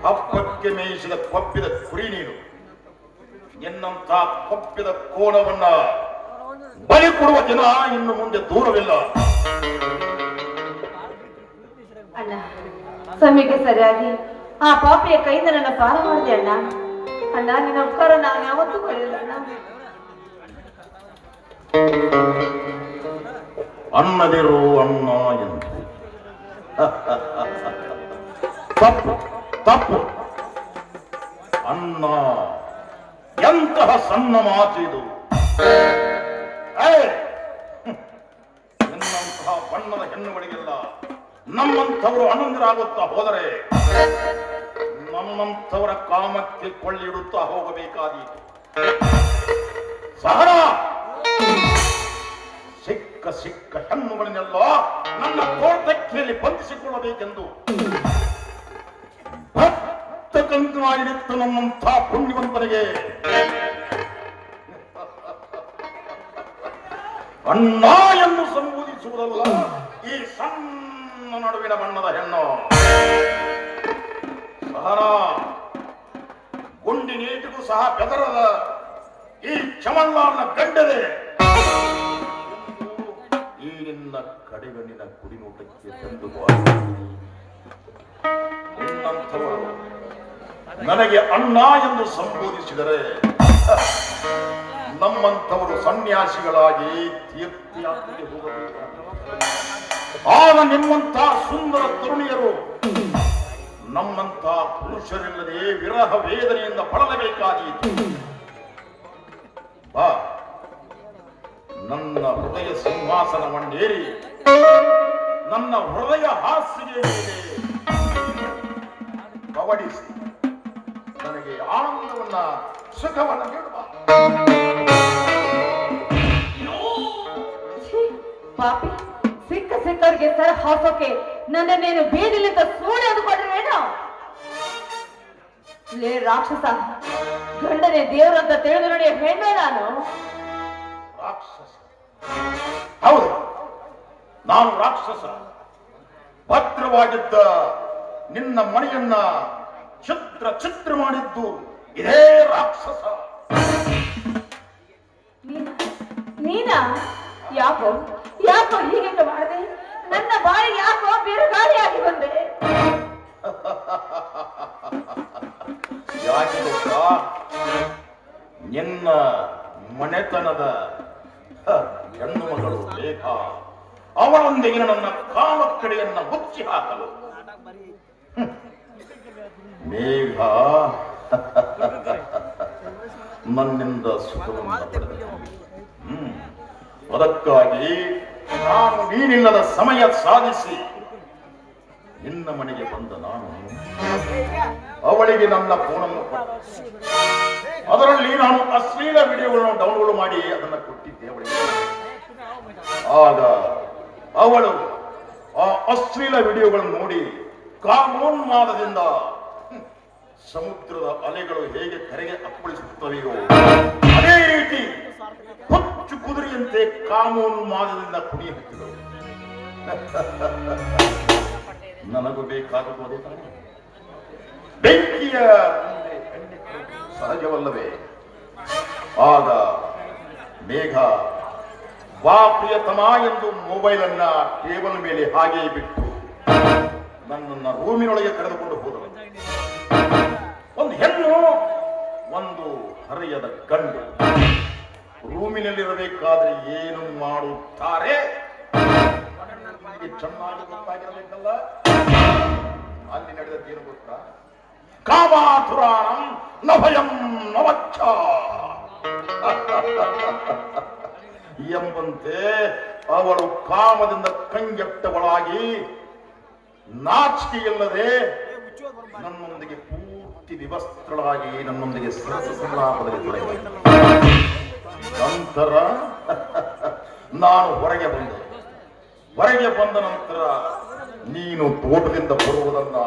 ಹಬ್ಬಕ್ಕೆ ಮೇಯಿಸಿದ ಕೊಬ್ಬಿದ ಕುರಿ ನೀನು. ಎನ್ನಂತ ಕೊಬ್ಬಿದ ಕೋಣವನ್ನ ಬಲಿ ಕೊಡುವ ಜನ ಇನ್ನು ಮುಂದೆ ದೂರವಿಲ್ಲ. ಅಣ್ಣ, ಸಮಯಕ್ಕೆ ಸರಿಯಾಗಿ ಆ ಪಾಪಿಯ ಕೈಯಿಂದ ನನ್ನ ಪಾರು ಮಾಡಿದೆ ಅಣ್ಣ. ಅಣ್ಣ, ನಿನ್ನ ಉಪಕಾರ ನಾನು ಯಾವತ್ತೂ ಕಳೆಯಲ್ಲ ಅಣ್ಣ. ಅನ್ನದಿರು ಅನ್ನ ಎಂದು ತಪ್ಪು ತಪ್ಪು. ಅನ್ನ ಎಂತಹ ಸಣ್ಣ ಮಾತಿದು. ಎನ್ನಂತಹ ಬಣ್ಣದ ಹೆಣ್ಣುಗಳಿಗೆಲ್ಲ ನಮ್ಮಂಥವರು ಅಣ್ಣಂದಿರಾಗುತ್ತಾ ಹೋದರೆ ನಮ್ಮಂಥವರ ಕಾಮಕ್ಕೆ ಕೊಳ್ಳಿಡುತ್ತಾ ಹೋಗಬೇಕಾದೀತು. ಸಹನ, ಸಿಕ್ಕ ಹೆಣ್ಣುಗಳನ್ನೆಲ್ಲ ನನ್ನ ತೋಟಕ್ಕಿಯಲ್ಲಿ ಬಂಧಿಸಿಕೊಳ್ಳಬೇಕೆಂದು ಕಂಕನಾಗಿತ್ತು ನಮ್ಮಂಥ ಪುಣ್ಯವಂತನಿಗೆ ಅಣ್ಣ ಎಂದು ಸಂಬೋಧಿಸುವುದಲ್ಲ ಈ ಸಣ್ಣ ನಡುವಿನ ಬಣ್ಣದ ಹೆಣ್ಣು. ಸಹನ, ಗುಂಡಿ ನೀಟಿಗೂ ಸಹ ಬೆದರದ ಈ ಚಮಲ್ಲಾರ್ನ ಗಂಡದೆ ಈ ನಿನ್ನ ಕಡೆಗಣ್ಣಿನ ಕುಡಿನೋಟಕ್ಕೆ ತಂದು ನಿನ್ನಂಥವರು ನನಗೆ ಅಣ್ಣ ಎಂದು ಸಂಬೋಧಿಸಿದರೆ ನಮ್ಮಂಥವರು ಸನ್ಯಾಸಿಗಳಾಗಿ ತೀರ್ಥಯಾತ್ರೆಗೆ ಹೋಗಬೇಕು. ಆಗ ನಿಮ್ಮಂಥ ಸುಂದರ ತರುಣಿಯರು ನಮ್ಮಂಥ ಪುರುಷರಿಲ್ಲದೆ ವಿರಹ ವೇದನೆಯಿಂದ ಬಳಲಬೇಕಾದೀತು. ಬಾ, ನನ್ನ ಹೃದಯ ಸಿಂಹಾಸನವನ್ನೇರಿ ನನ್ನ ಹೃದಯ ಹಾಸಿಗೆ ಮೇಲೆ ಕವಡಿಸಿ ನನಗೆ ಆನಂದವನ್ನ ಸುಖವನ್ನ ನೀಡುವ. ಪಾಪಿ, ಸಿಕ್ಕವರಿಗೆ ಸರ ಹಾಕೋಕೆ ನನ್ನನ್ನೇನು ಬೀದಿಲಿಂದ ಸೂಳೆ ಅಂದುಕೊಂಡ್ರೇನೋ? ಲೇ ರಾಕ್ಷಸ, ಗಂಡನೇ ದೇವರಂತ ತಿಳಿದು ನಡೆಯ ಹೆಣ್ಣೆ ನಾನು. ರಾಕ್ಷಸ? ಹೌದು, ನಾನು ರಾಕ್ಷಸ. ಭದ್ರವಾಗಿದ್ದ ನಿನ್ನ ಮನೆಯನ್ನ ಚಿತ್ರ ಮಾಡಿದ್ದು ಇದೇ ರಾಕ್ಷಸ. ನೀನಾ? ಯಾಕೋ ಹೀಗೆ ಮಾಡಿದೆ? ನನ್ನ ಬಾಯಿ ಯಾಕೋ ಬಿರುಗಾಳಿಯಾಗಿ ಬಂದೆ? ಯಾಕೆ ಗೊತ್ತಾ? ನಿನ್ನ ಮನೆತನದ ಹೆಣ್ಣು ಮಗಳು ಲೇಖ, ಅವಳೊಂದಿಗೆ ನನ್ನ ಕಾಮಕ್ಕಡೆಯನ್ನ ಮುಚ್ಚಿ ಹಾಕಲು. ಮೇಘ ನನ್ನಿಂದ ಸುಖವನ್ನು ಪಡೆದ. ಅದಕ್ಕಾಗಿ ನಾನು ನೀನಿಲ್ಲದ ಸಮಯ ಸಾಧಿಸಿ ನಿನ್ನ ಮನೆಗೆ ಬಂದ ನಾನು ಅವಳಿಗೆ ನನ್ನ ಫೋನನ್ನು ಕೊಟ್ಟೆ. ಅದರಲ್ಲಿ ನಾನು ಅಶ್ಲೀಲ ವಿಡಿಯೋಗಳನ್ನು ಡೌನ್ಲೋಡ್ ಮಾಡಿ ಅದನ್ನು ಕೊಟ್ಟಿದ್ದೆ ಅವಳಿಗೆ. ಆಗ ಅವಳು ಆ ಅಶ್ಲೀಲ ವಿಡಿಯೋಗಳನ್ನು ನೋಡಿ ಕಾಮೋನ್ಮಾದದಿಂದ ಸಮುದ್ರದ ಅಲೆಗಳು ಹೇಗೆ ಕರೆಗೆ ಅಪ್ಪಳಿಸುತ್ತವೆಯೋ ಅದೇ ರೀತಿ ಹುಚ್ಚು ಕುದುರೆಯಂತೆ ಕಾಮೋನ್ಮಾದದಿಂದ ಕುಣಿಯ ಹತ್ತಿದಳು. ನನಗೂ ಬೇಕಾಗುವುದೇ ತಾನೆ. ಬೆಂಕಿಯ ಸಹಜವಲ್ಲವೇ? ಆಗ ಮೇಘ ಬಾ ಪ್ರಿಯತಮ ಎಂದು ಮೊಬೈಲ್ ಅನ್ನ ಟೇಬಲ್ ಮೇಲೆ ಹಾಗೆಯೇ ಬಿಟ್ಟು ನನ್ನನ್ನ ರೂಮಿನೊಳಗೆ ಕರೆದುಕೊಂಡು ಹೋದಳು. ಒಂದು ಹೆಣ್ಣು, ಒಂದು ಹರೆಯದ ಗಂಡು ರೂಮಿನಲ್ಲಿರಬೇಕಾದ್ರೆ ಏನು ಮಾಡುತ್ತಾರೆ ಚೆನ್ನಾಗಿ ಗೊತ್ತಾಗಿರಬೇಕಲ್ಲ. ಅಲ್ಲಿ ನಡೆದದ್ದೇನು ಗೊತ್ತಾ? ಕಾಮಾತುರಾಣಂ ನಭಯಂ ನವಚ್ಚ ಎಂಬಂತೆ ಅವಳು ಕಾಮದಿಂದ ಕಂಗೆಟ್ಟವಳಾಗಿ ನಾಚಿಕೆಯಿಲ್ಲದೆ ನನ್ನೊಂದಿಗೆ ಪೂರ್ತಿ ವಿವಸ್ತ್ರಳಾಗಿ ನನ್ನೊಂದಿಗೆ ಸರಸ ಸಂಲಾಪದಲ್ಲಿ ತೊಡಗಿದ ನಂತರ ನಾನು ಹೊರಗೆ ಬಂದ ನಂತರ ನೀನು ತೋಟದಿಂದ ಬರುವುದನ್ನ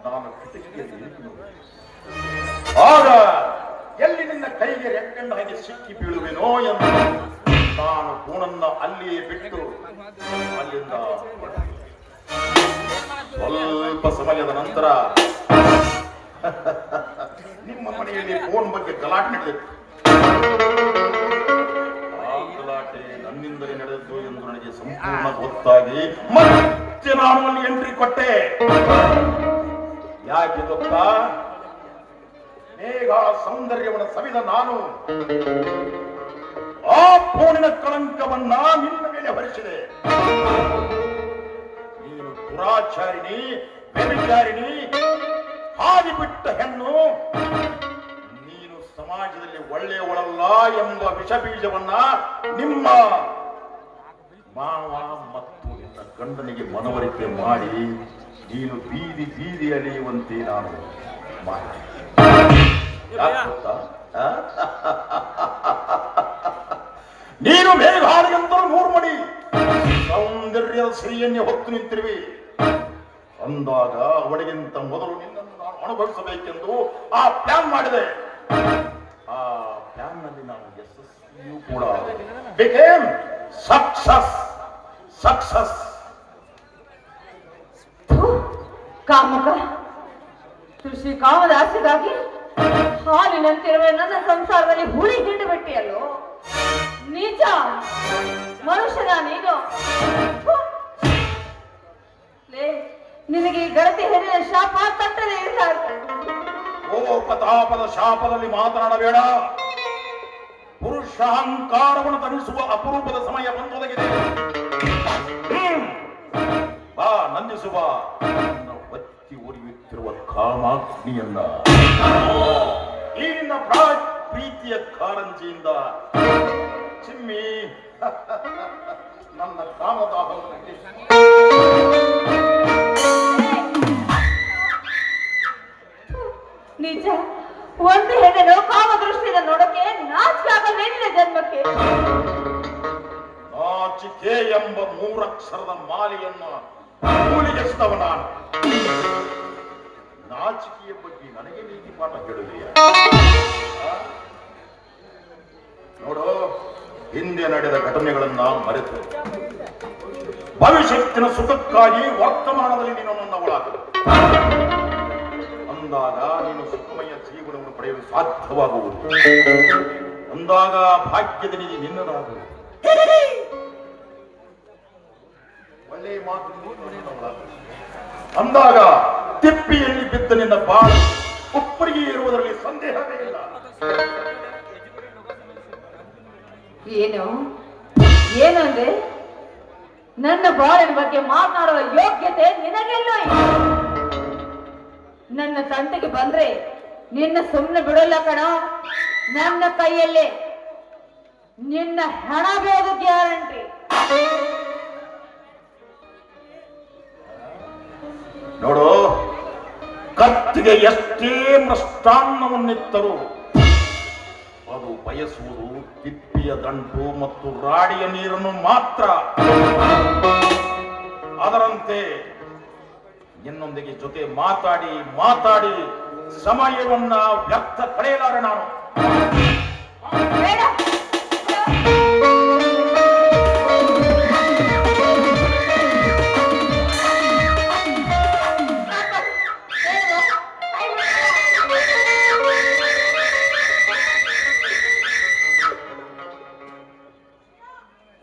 ನಾನು ಕಿಟಕಿಯಲ್ಲಿ ನಿಂತು ನೋಡಿದೆ. ಆಗ ಎಲ್ಲಿ ನಿನ್ನ ಕೈಗೆ ರೆಕ್ಕಂಡ ಹಾಗೆ ಸಿಕ್ಕಿ ಬೀಳುವೆನೋ ಎಂದು ನಾನು ಕೂಣನ್ನ ಅಲ್ಲಿಯೇ ಬಿಟ್ಟು ಅಲ್ಲಿಂದ ಸ್ವಲ್ಪ ಸಮಯದ ನಂತರ ನಿಮ್ಮ ಮನೆಯಲ್ಲಿ ಫೋನ್ ಬಗ್ಗೆ ಗಲಾಟೆ ನಡೆದಿತ್ತು. ಆ ಗಲಾಟೆ ನನ್ನಿಂದಲೇ ನಡೆದದ್ದು ಎಂದು ನನಗೆ ಸಂಪೂರ್ಣ ಗೊತ್ತಾಗಿ ಮತ್ತೆ ನಾನು ಅಲ್ಲಿ ಎಂಟ್ರಿ ಕೊಟ್ಟೆ. ಯಾಕೆ ಗೊತ್ತಾ? ಮೇಘ ಸೌಂದರ್ಯವನ್ನು ಸವಿದ ನಾನು ಆ ಫೋನಿನ ಕಳಂಕವನ್ನ ನಿನ್ನ ಮೇಲೆ ಹೊರಿಸಿದೆ. ನೀನು ದುರಾಚಾರಿಣಿ, ವ್ಯಭಿಚಾರಿಣಿ, ಹಾದಿ ಬಿಟ್ಟ ಹೆಣ್ಣು, ನೀನು ಸಮಾಜದಲ್ಲಿ ಒಳ್ಳೆಯವಳಲ್ಲ ಎಂಬ ವಿಷ ಬೀಜವನ್ನ ನಿಮ್ಮ ಮಾವ ಮತ್ತು ನಿನ್ನ ಗಂಡನಿಗೆ ಮನವರಿಕೆ ಮಾಡಿ ನೀನು ಬೀದಿ ಬೀದಿ ಅಲಿಯುವಂತೆ ನಾನು ಮಾಡಿ. ನೀನು ಮೇಘಾಳಿಗಂತಲೂ 100 ಮಡಿ ಸೌಂದರ್ಯದ ಶ್ರೀಯನ್ನೇ ಹೊತ್ತು ನಿಂತಿರುವಿ. ಅಂದಾಗ ಅವಳಿಗಿಂತ ಮೊದಲು ನಿನ್ನನ್ನು ನಾನು ಅನುಭವಿಸಬೇಕೆಂದು ಆ ಪ್ಲಾನ್ ಮಾಡಿದೆ. ಆ ಪ್ಲಾನ್ ನಲ್ಲಿ ನಾವು ಯಶಸ್ವಿಯೂ ಕೂಡ became ಸಕ್ಸಸ್. ಕಾಮಕ ಕೃಷಿ ಕಾಮದ ಆಸೆಗಾಗಿ ಹಾಲಿನಂತಿರುವ ನನ್ನ ಸಂಸಾರದಲ್ಲಿ ಹುಳಿ ಹಿಂಡು ಬಿಟ್ಟಿಯಲ್ಲೋ. ನಿಜ ಮನುಷ್ಯನ ನೀನು. ನಿನಗೆ ಗಣತಿ ಹೆರಿನ ಶಾಪ ತಟ್ಟದೆ ಇಲ್ಲ. ಓ ಪ್ರತಾಪದ ಶಾಪದಲ್ಲಿ ಮಾತನಾಡಬೇಡ. ಪುರುಷ ಅಹಂಕಾರವನ್ನು ತಣಿಸುವ ಅಪರೂಪದ ಸಮಯ ಬಂದೊದಗಿದೆ. ಬಾ ನಂದಿಸುವ ಒತ್ತಿ ಉರಿಯುತ್ತಿರುವ ಕಾಮಾಗ್ನಿಯನ್ನ ಈ ನಿನ್ನ ಪ್ರೀತಿಯ ಕಾರಂಜಿಯಿಂದ ಚಿಮ್ಮಿ ನನ್ನ ಕಾಮದಾಹವನ್ನು ನಿಜ ಒಂದು ಹೆಣ್ಣು ಕಾಮ ದೃಷ್ಟಿಯಿಂದ ನೋಡಕ್ಕೆ ನಾಚಿಕೆ ಆಗಲೇನಿದೆ ಜನ್ಮಕ್ಕೆ. ನಾಚಿಕೆ ಎಂಬ 3 ಅಕ್ಷರದ ಮಾಲೆಯನ್ನು ಮೂಲಿಗೆಸ್ತವ ನಾನು. ನಾಚಿಕೆಯ ಬಗ್ಗೆ ನನಗೆ ನೀತಿ ಪಾಠ ಹೇಳುವೆಯ? ನೋಡು, ಹಿಂದೆ ನಡೆದ ಘಟನೆಗಳನ್ನ ಮರೆತು ಭವಿಷ್ಯತ್ತಿನ ಸುಖಕ್ಕಾಗಿ ವರ್ತಮಾನದಲ್ಲಿ ನೀನು ನನ್ನವಳಾಗ ಅಂದಾಗ ನೀನು ಸುಖಮಯ ಜೀವನವನ್ನು ಪಡೆಯಲು ಸಾಧ್ಯವಾಗುವುದು. ಅಂದಾಗ ಭಾಗ್ಯದ ನಿಧಿ ನಿನ್ನದಾಗುವುದು. ಒಳ್ಳೆಯ ಮಾತು ಅಂದಾಗ ತಿಪ್ಪಿಯಲ್ಲಿ ಬಿದ್ದ ನಿನ್ನ ಬಾಳು ಉಪ್ಪರಿಗೆ ಇರುವುದರಲ್ಲಿ ಸಂದೇಹವೇ ಇಲ್ಲ. ಏನು ಅಂದ್ರೆ ನನ್ನ ಬಾಳಿನ ಬಗ್ಗೆ ಮಾತನಾಡುವ ಯೋಗ್ಯತೆ ನಿನಗೆಲ್ಲೋ ಇಲ್ಲ. ನನ್ನ ತಂಟೆಗೆ ಬಂದ್ರೆ ನಿನ್ನ ಸುಮ್ಮನೆ ಬಿಡೋಲ್ಲ ಕಣ. ನನ್ನ ಕೈಯಲ್ಲೇ ನಿನ್ನ ಹಣ ಬೇದು ಗ್ಯಾರಂಟಿ. ನೋಡು, ಕತ್ತಿಗೆ ಎಷ್ಟೇ ಮೃಷ್ಟಾನ್ನವನ್ನಿತ್ತರೂ ಅದು ಬಯಸುವುದು ತಿಪ್ಪಿಯ ದಂಟು ಮತ್ತು ರಾಡಿಯ ನೀರನ್ನು ಮಾತ್ರ. ಅದರಂತೆ ನಿನ್ನೊಂದಿಗೆ ಜೊತೆ ಮಾತಾಡಿ ಸಮಯವನ್ನ ವ್ಯರ್ಥ ಪಡೆಯಲಾರೆ ನಾನು.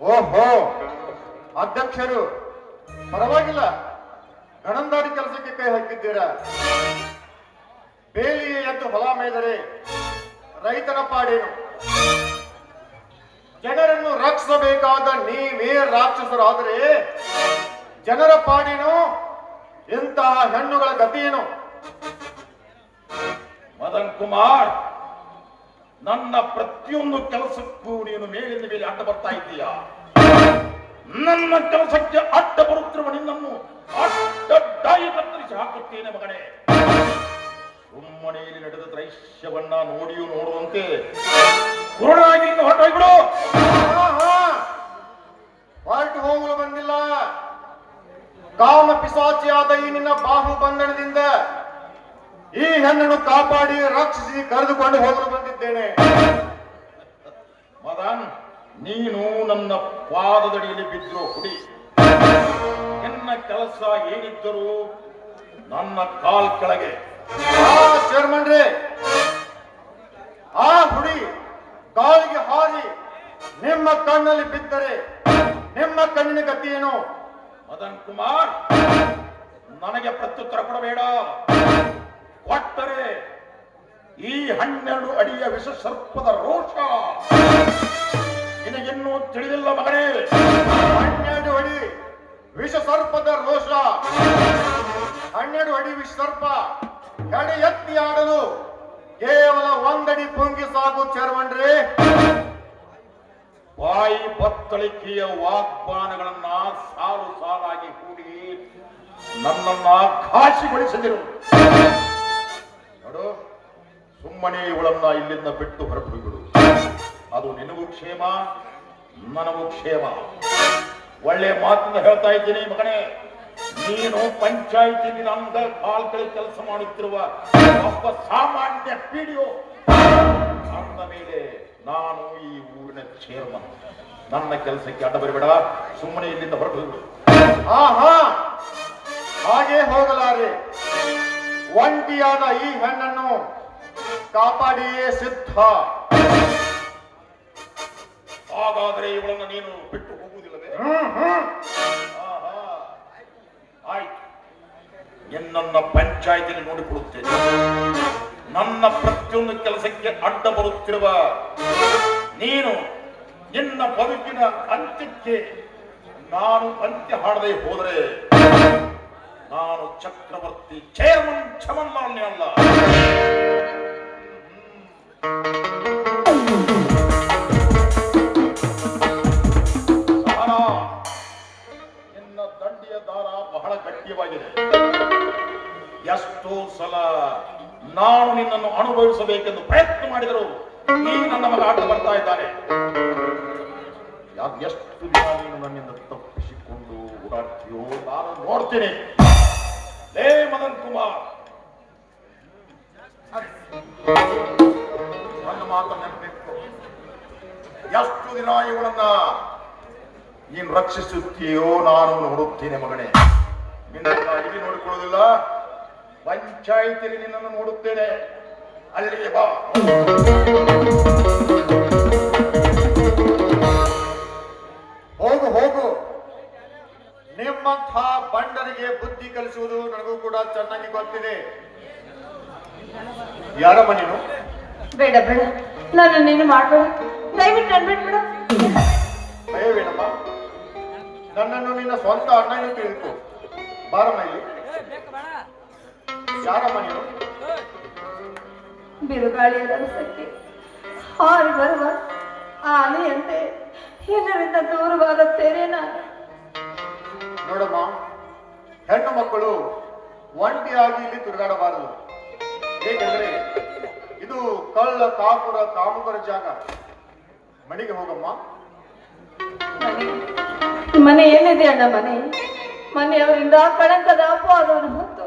ಓಹೋ, ಅಧ್ಯಕ್ಷರು ಪರವಾಗಿಲ್ಲ, ಗಣಂದಾರಿ ಕೆಲಸಕ್ಕೆ ಕೈ ಹಾಕಿದ್ದೀರಾ. ಬೇಲಿಗೆ ಎದ್ದು ಹೊಲ ಮೇದರೆ ರೈತನ ಪಾಡೇನು? ಜನರನ್ನು ರಕ್ಷಿಸಬೇಕಾದ ನೀವೇ ರಾಕ್ಷಸರಾದರೆ ಜನರ ಪಾಡೇನು? ಇಂತಹ ಹೆಣ್ಣುಗಳ ಗತಿಯೇನು? ಮದನ್ ಕುಮಾರ್, ನನ್ನ ಪ್ರತಿಯೊಂದು ಕೆಲಸಕ್ಕೂ ನೀನು ಮೇಲಿಂದ ಮೇಲೆ ಅಡ್ಡ ಬರ್ತಾ ಇದ್ದೀಯಾ? ನನ್ನ ಕೆಲಸಕ್ಕೆ ಅಡ್ಡ ಬರುತ್ತಿರುವ ನಿನ್ನನ್ನು ಅಡ್ಡಡ್ಡಾಗಿ ಕತ್ತರಿಸಿ ಹಾಕುತ್ತೇನೆ ಮಗನೇ. ಸುಮ್ಮನೆಯಲ್ಲಿ ನಡೆದ ದೃಶ್ಯವನ್ನ ನೋಡಿಯೂ ನೋಡುವಂತೆ ಕುರುಡಾಗಿ ಹೊರಟೋಗ್ಬಿಡು. ಹೊರಟು ಹೋಗಲು ಬಂದಿಲ್ಲ. ಕಾಮ ಪಿಸಾಚಿಯಾದ ಈ ನಿನ್ನ ಬಾಹು ಬಂಧನದಿಂದ ಈ ಹೆಣ್ಣನ್ನು ಕಾಪಾಡಿ ರಕ್ಷಿಸಿ ಕರೆದುಕೊಂಡು ಹೋಗಲು ಬಂದಿದ್ದೇನೆ. ಮದನ್, ನೀನು ನನ್ನ ಪಾದದಡಿಯಲ್ಲಿ ಬಿದ್ದಿರೋ ಹುಡಿ. ನಿನ್ನ ಕೆಲಸ ಏನಿದ್ದರೂ ನನ್ನ ಕಾಲ್ ಕೆಳಗೆ. ಚೇರ್ಮನ್ರೇ, ಆ ಹುಡಿ ಕಾಲಿಗೆ ಹಾರಿ ನಿಮ್ಮ ಕಣ್ಣಲ್ಲಿ ಬಿದ್ದರೆ ನಿಮ್ಮ ಕಣ್ಣಿನ ಗತಿ ಏನು? ಮದನ್ ಕುಮಾರ್, ನನಗೆ ಪ್ರತ್ಯುತ್ತರ ಕೊಡಬೇಡ. ಕೊಟ್ಟರೆ ಈ 12 ಅಡಿಯ ವಿಷ ಸರ್ಪದ ರೋಷ ನಿನಗಿನ್ನೂ ತಿಳಿದಿಲ್ಲ ಮಗನೇ. 12 ಅಡಿ ವಿಷ ಸರ್ಪದ ರೋಷ, 12 ಅಡಿ ವಿಷ ಸರ್ಪ ಎಡೆ ಎತ್ತಿ ಆಡಲು ಕೇವಲ 1 ಅಡಿ ಪುಂಗಿ ಸಾಕು ಚೇರ್ಮನ್ರೇ. ಬಾಯಿ ಬತ್ತಳಿಕೆಯ ವಾಗ್ಬಾಣಗಳನ್ನ ಸಾಲು ಸಾಲಾಗಿ ಕೂಡಿ ನನ್ನನ್ನ ಘಾಸಿಗೊಳಿಸಿದರು. ನೋಡು, ಸುಮ್ಮನೆ ಇವಳನ್ನ ಇಲ್ಲಿಂದ ಬಿಟ್ಟು ಹೊರಟು ಬಿಡು. ಅದು ನಿನಗೂ ಕ್ಷೇಮ, ನನಗೂ ಕ್ಷೇಮ. ಒಳ್ಳೆ ಮಾತಿಂದ ಹೇಳ್ತಾ ಇದ್ದೀನಿ ಮಗನೇ. ನೀನು ಪಂಚಾಯಿತಿ ನಂದ ಕಾಲ್ ಕಡೆ ಕೆಲಸ ಮಾಡುತ್ತಿರುವ ಒಬ್ಬ ಸಾಮಾನ್ಯ ಪಿಡಿಒ. ಅಂದ ಮೇಲೆ ನಾನು ಈ ಊರಿನ ಚೇರ್ಮನ್. ನನ್ನ ಕೆಲಸಕ್ಕೆ ಅಡ್ಡ ಬರಬೇಡ. ಸುಮ್ಮನೆ ಇಲ್ಲಿಂದ ಹೊರಟು ಬಿಡು. ಹಾಗೆ ಹೋಗಲಾರೆ. ಒಂಟಿಯಾದ ಈ ಹೆಣ್ಣನ್ನು ಕಾಪಾಡಿಯೇ ಸಿದ್ಧ. ಹಾಗಾದರೆ ಇವಳನ್ನು ನೀನು ಬಿಟ್ಟು ಹೋಗುವುದಿಲ್ಲವೇ? ಆಯ್ತು, ಎನ್ನನ್ನ ಪಂಚಾಯತಿಯಲ್ಲಿ ನೋಡಿಕೊಳ್ಳುತ್ತೇನೆ. ನನ್ನ ಪ್ರತಿಯೊಂದು ಕೆಲಸಕ್ಕೆ ಅಡ್ಡ ಬರುತ್ತಿರುವ ನೀನು ನಿನ್ನ ಬದುಕಿನ ಅಂತ್ಯಕ್ಕೆ ನಾನು ಅಂತ್ಯ ಹಾಡದೆ ಹೋದರೆ ನಾನು ಚಕ್ರವರ್ತಿ ಚೇರ್ಮನ್ ಚಮನ್ಲಾಲ್ನೇ ಅಲ್ಲ. ಸಹನಾ, ನಿನ್ನ ದಂಡಿಯ ದಾರ ಬಹಳ ಗಟ್ಟಿಯಾಗಿದೆ. ಎಷ್ಟೋ ಸಲ ನಾನು ನಿನ್ನನ್ನು ಅನುಭವಿಸಬೇಕೆಂದು ಪ್ರಯತ್ನ ಮಾಡಿದರು ಈ ನನ್ನ ಮಗ ಆಟ ಬರ್ತಾ ಇದ್ದಾನೆ. ಎಷ್ಟು ದಿನ ನೀನು ನನ್ನಿಂದ ತಪ್ಪಿಸಿಕೊಂಡು ಓಡಾಡ್ತೀಯೋ ನಾನು ನೋಡ್ತೀನಿ. ಲೇ ಮದನ್ ಕುಮಾರ್, ನನ್ನ ಮಾತು ನೆನಪಿಟ್ಟು ಎಷ್ಟು ದಿನ ಇವಳನ್ನ ನೀನು ರಕ್ಷಿಸುತ್ತೀಯೋ ನಾನು ನೋಡುತ್ತೇನೆ ಮಗನೇ. ನಿನ್ನ ಇಲ್ಲಿ ನೋಡಿಕೊಳ್ಳುವುದಿಲ್ಲ, ಪಂಚಾಯಿತಿಯಲ್ಲಿ ನಿನ್ನನ್ನು ನೋಡುತ್ತೇನೆ. ಅಲ್ಲಿಗೆ ಬಾ. ಹೋಗು ಹೋಗು. ನಿಮ್ಮಂಥ ಬಂಡರಿಗೆ ಬುದ್ಧಿ ಕಲಿಸುವುದು ನನಗೂ ಕೂಡ ಚೆನ್ನಾಗಿ ಗೊತ್ತಿದೆ. ಯಾರಮ್ಮ ನೀನು? ಬೇಡ ಬೇಡ, ನಾನು ನೀನು ಮಾಡಬೇಡ. ದಯವಿಟ್ಟು ನನ್ ಬಿಟ್ಬಿಡ. ಭಯವೇನಮ್ಮ? ನನ್ನನ್ನು ನಿನ್ನ ಸ್ವಂತ ಅಣ್ಣ ಎಂದು ತಿಳ್ಕೊ. ಬಾರಮ್ಮ ಇಲ್ಲಿ. ಯಾರಮ್ಮ ನೀನು? ಬಿರುಗಾಳಿಯ ರಭಸಕ್ಕೆ ಹಾರಿ ಬರುವ ಆನೆಯಂತೆ ಎಲ್ಲರಿಂದ ದೂರವಾಗುತ್ತೇನೆ ನಾನು. ನೋಡಮ್ಮ, ಹೆಣ್ಣು ಮಕ್ಕಳು ಒಂಟಿಯಾಗಿ ಇಲ್ಲಿ ತಿರುಗಾಡಬಾರದು. ಏಕೆಂದ್ರೆ ಇದು ಕಳ್ಳ ಕಾಪುರ ಕಾಮುಕರ ಜಾಗ. ಮನೆಗೆ ಹೋಗಮ್ಮ. ಮನೆ ಏನಿದೆ ಅಣ್ಣ? ಮನೆಯವರಿಂದ ಕಳಂಕದ ಅಪವಾದವನ್ನು ಹೊತ್ತು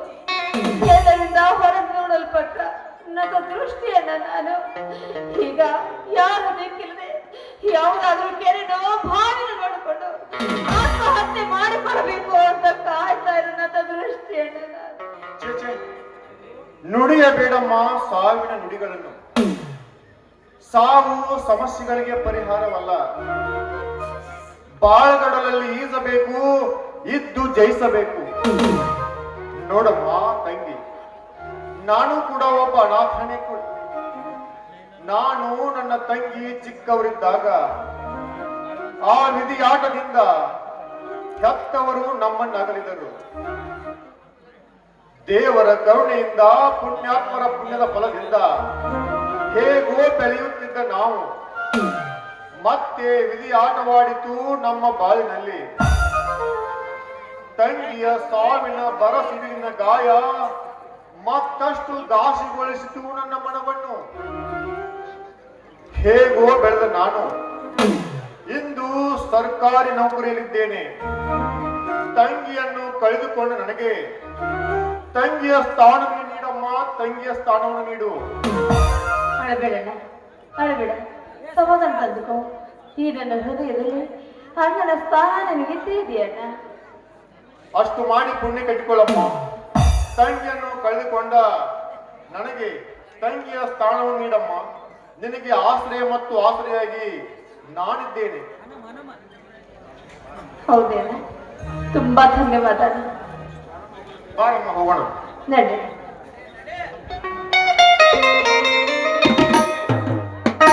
ಎಲ್ಲರಿಂದ ಹೊರಗೆ ನೋಡಲ್ಪಟ್ಟ ನನ್ನ ದೃಷ್ಟಿಯನ್ನ ನಾನು ಈಗ ಯಾರು ದಿಕ್ಕಿಲ್ಲದೆ ಯಾವುದಾದ್ರೂ ಕೆರೆನೋ ಬಾವಿನ ನೋಡಿಕೊಂಡು ಆತ್ಮಹತ್ಯೆ ಮಾಡಿಕೊಳ್ಳಬೇಕು ಅಂತ ಕಾಯ್ತಾ ಇರೋ ನನ್ನ ದೃಷ್ಟಿಯನ್ನ ನಾನು. ನುಡಿಯಬೇಡಮ್ಮ ಸಾವಿನ ನುಡಿಗಳನ್ನು. ಸಾವು ಸಮಸ್ಯೆಗಳಿಗೆ ಪರಿಹಾರವಲ್ಲ. ಬಾಳ್ಗಡಲಲ್ಲಿ ಈಜಬೇಕು, ಇದ್ದು ಜಯಿಸಬೇಕು. ನೋಡಮ್ಮ ತಂಗಿ, ನಾನು ಕೂಡ ಒಬ್ಬ ಅನಾಥನೇ ಕೂಡ. ನಾನು ನನ್ನ ತಂಗಿ ಚಿಕ್ಕವರಿದ್ದಾಗ ಆ ವಿಧಿಯಾಟದಿಂದ ಹೆತ್ತವರು ನಮ್ಮನ್ನಗಲಿದರು. ದೇವರ ಕರುಣೆಯಿಂದ ಪುಣ್ಯಾತ್ಮರ ಪುಣ್ಯದ ಫಲದಿಂದ ಹೇಗೋ ಬೆಳೆಯುತ್ತಿದ್ದ ನಾವು ಮತ್ತೆ ವಿಧಿ ಆಟವಾಡಿತು ನಮ್ಮ ಬಾಳಿನಲ್ಲಿ. ತಂಗಿಯ ಸಾವಿನ ಬರಸಿಡಿಲಿನ ಗಾಯ ಮತ್ತಷ್ಟು ದಾಸಿಗೊಳಿಸಿತು ನನ್ನ ಮನವನ್ನು. ಹೇಗೋ ಬೆಳೆದ ನಾನು ಇಂದು ಸರ್ಕಾರಿ ನೌಕರಿಯಲ್ಲಿದ್ದೇನೆ. ತಂಗಿಯನ್ನು ಕಳೆದುಕೊಂಡು ನನಗೆ ತಂಗಿಯ ಸ್ಥಾನವನ್ನು ನೀಡಮ್ಮ, ತಂಗಿಯ ಸ್ಥಾನವನ್ನು ನೀಡು. ಅಳಬೇಡಣ್ಣ, ಅಳಬೇಡ, ಸಮಾಧಾನ ತಂದುಕೋ. ಈ ನನ್ನ ಹೃದಯದಲ್ಲಿ ಅಣ್ಣನ ಸ್ಥಾನ ನಿನಗಿದ್ದೇ ಇದೆಯಣ್ಣ. ಅಷ್ಟು ಮಾಡಿ ಪುಣ್ಯ ಕಟ್ಟಿಕೊಳ್ಳಮ್ಮ. ತಂಗಿಯನ್ನು ಕಳೆದುಕೊಂಡ ನನಗೆ ತಂಗಿಯ ಸ್ಥಾನವನ್ನು ನೀಡಮ್ಮ. ನಿನಗೆ ಆಶ್ರಯ ಮತ್ತು ಆಶ್ರಯಾಗಿ ನಾನಿದ್ದೇನೆ. ಹೌದೇನ, ತುಂಬಾ ಧನ್ಯವಾದ. ಬಾರಮ್ಮ, ಹೋಗೋಣ. ನಡೆ.